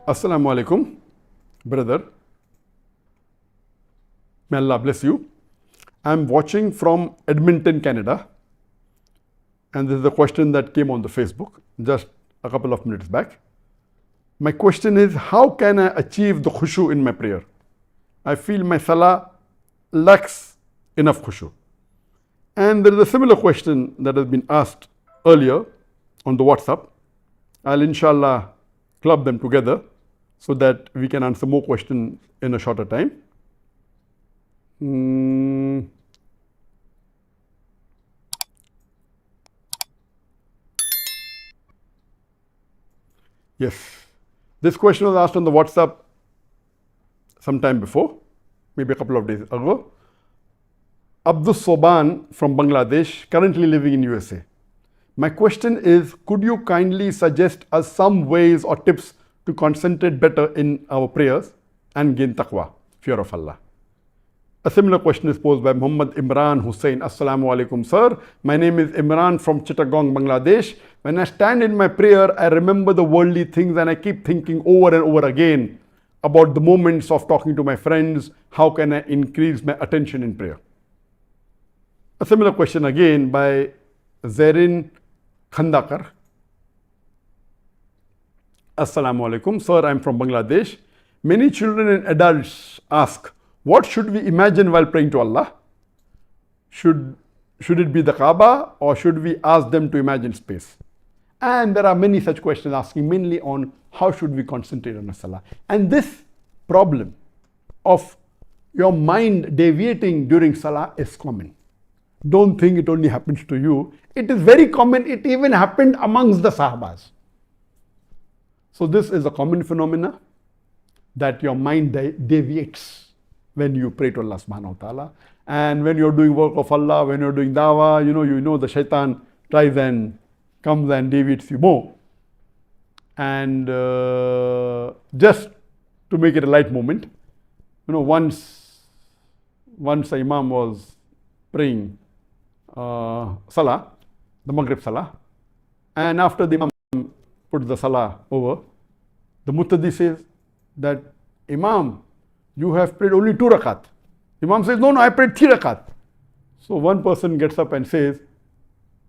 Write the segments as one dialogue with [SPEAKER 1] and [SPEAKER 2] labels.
[SPEAKER 1] Assalamu alaikum, brother. May Allah bless you. I'm watching from Edmonton, Canada. And this is a question that came on the Facebook just a couple of minutes back. My question is, how can I achieve the khushu in my prayer? I feel my salah lacks enough khushu. And there is a similar question that has been asked earlier on the WhatsApp. I'll inshallah club them together so that we can answer more questions in a shorter time. Yes, this question was asked on the WhatsApp sometime before, maybe a couple of days ago. Abdus Soban from Bangladesh, currently living in USA. My question is, could you kindly suggest us some ways or tips to concentrate better in our prayers and gain taqwa, fear of Allah? A similar question is posed by Muhammad Imran Hussain. Assalamu alaikum, sir. My name is Imran from Chittagong, Bangladesh. When I stand in my prayer, I remember the worldly things and I keep thinking over and over again about the moments of talking to my friends. How can I increase my attention in prayer? A similar question again by Zarin Khandakar. Assalamu alaikum, sir. I'm from Bangladesh. Many children and adults ask, what should we imagine while praying to Allah? Should it be the Kaaba or should we ask them to imagine space? And there are many such questions asking mainly on how should we concentrate on the Salah. And this problem of your mind deviating during Salah is common. Don't think it only happens to you. It is very common. It even happened amongst the Sahabas. So this is a common phenomena that your mind deviates when you pray to Allah subhanahu wa ta'ala. And when you're doing work of Allah, when you're doing dawah, you know the shaitan tries and comes and deviates you more. And just to make it a light moment, once the Imam was praying Salah, the Maghrib Salah, and after the Imam put the Salah over, the Muttadi says that, Imam, you have prayed only 2 rakat. Imam says, no, I prayed 3 rakat. So one person gets up and says,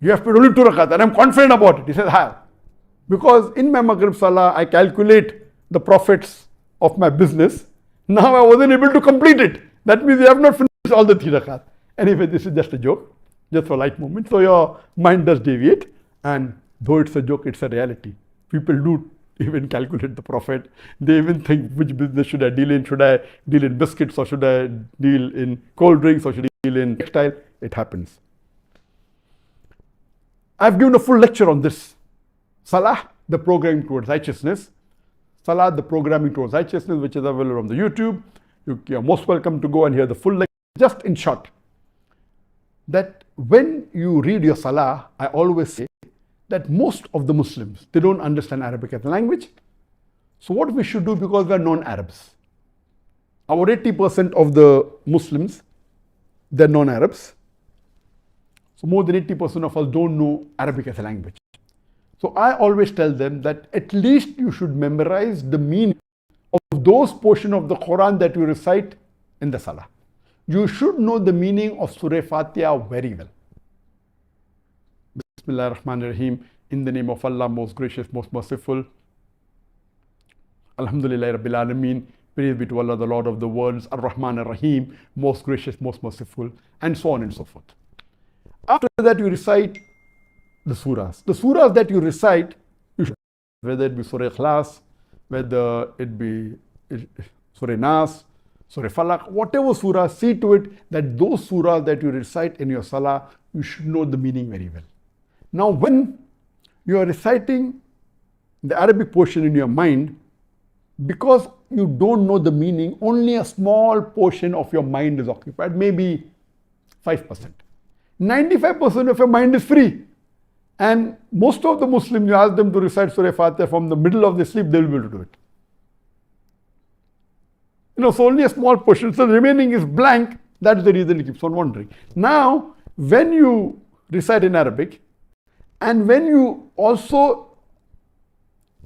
[SPEAKER 1] you have prayed only 2 rakat and I'm confident about it. He says, how? Because in my Maghrib Salah, I calculate the profits of my business. Now I wasn't able to complete it. That means you have not finished all the 3 rakat. Anyway, this is just a joke, just for a light moment. So your mind does deviate, and though it's a joke, it's a reality. People do even calculate the profit. They even think, which business should I deal in? Should I deal in biscuits or should I deal in cold drinks or should I deal in textile? It happens. I've given a full lecture on this. Salah, the programming towards righteousness. Salah, the programming towards righteousness, which is available on the YouTube. You're most welcome to go and hear the full lecture. Just in short, that when you read your Salah, I always say that most of the Muslims, they don't understand Arabic as a language. So what we should do, because we are non-Arabs, our 80% of the Muslims, they're non-Arabs. So more than 80% of us don't know Arabic as a language. So I always tell them that at least you should memorize the meaning of those portions of the Quran that you recite in the Salah. You should know the meaning of Surah Fatiha very well. Bismillah ar-Rahman ar-Rahim. In the name of Allah, most gracious, most merciful. Alhamdulillah Rabbil Alameen. Praise be to Allah, the Lord of the worlds. Ar-Rahman ar-Rahim. Most gracious, most merciful. And so on and so forth. After that, you recite the surahs. The surahs that you recite, you should, whether it be Surah Ikhlas, whether it be Surah Nas, Surah Falaq, whatever surah, see to it that those surahs that you recite in your Salah, you should know the meaning very well. Now, when you are reciting the Arabic portion in your mind, because you don't know the meaning, only a small portion of your mind is occupied, maybe 5%. 95% of your mind is free. And most of the Muslims, you ask them to recite Surah Fatiha from the middle of the sleep, they will be able to do it. So only a small portion, so the remaining is blank. That's the reason it keeps on wandering. Now, when you recite in Arabic, and when you also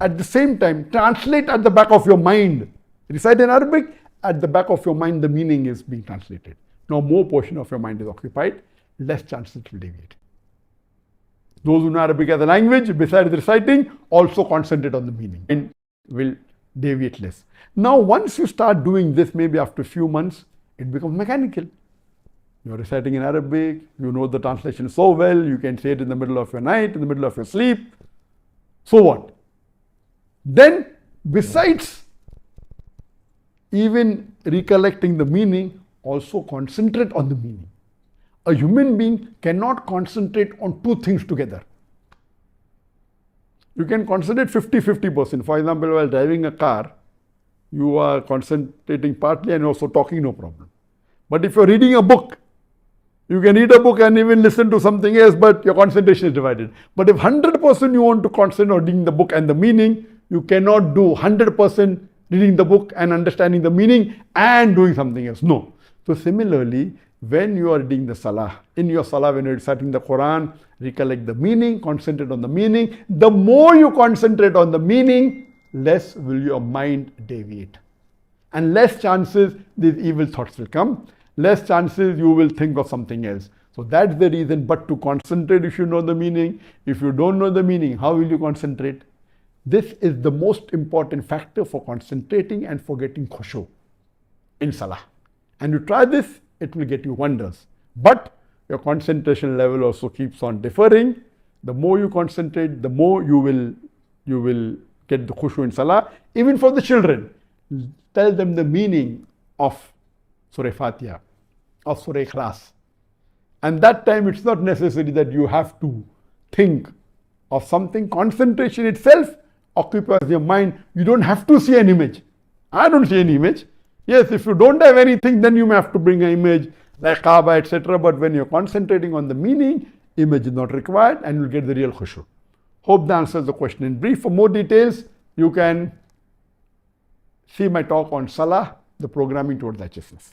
[SPEAKER 1] at the same time translate at the back of your mind. Recite in Arabic, at the back of your mind the meaning is being translated. Now more portion of your mind is occupied, less chances it will deviate. Those who know Arabic as a language, besides reciting, also concentrate on the meaning and will deviate less. Now once you start doing this, maybe after a few months, it becomes mechanical. You're reciting in Arabic, you know the translation so well, you can say it in the middle of your night, in the middle of your sleep. So what? Then, besides even recollecting the meaning, also concentrate on the meaning. A human being cannot concentrate on two things together. You can concentrate 50-50%. For example, while driving a car, you are concentrating partly and also talking, no problem. But if you're reading a book, you can read a book and even listen to something else, but your concentration is divided. But if 100% you want to concentrate on reading the book and the meaning, you cannot do 100% reading the book and understanding the meaning and doing something else. No. So similarly, when you are reading the salah, in your salah, when you're reciting the Quran, recollect the meaning, concentrate on the meaning. The more you concentrate on the meaning, less will your mind deviate. And less chances these evil thoughts will come. Less chances you will think of something else. So that's the reason. But to concentrate, you should know the meaning. If you don't know the meaning, how will you concentrate? This is the most important factor for concentrating and for getting khushu in salah. And you try this, it will get you wonders. But your concentration level also keeps on differing. The more you concentrate, the more you will get the khushu in salah. Even for the children, tell them the meaning of Surah Fatiha, of Surah Ikhlas. And that time it's not necessary that you have to think of something. Concentration itself occupies your mind. You don't have to see an image. I don't see any image. Yes, if you don't have anything, then you may have to bring an image like Kaaba, etc. But when you're concentrating on the meaning, image is not required and you'll get the real khushu. Hope that answers the question in brief. For more details, you can see my talk on Salah, the programming towards righteousness.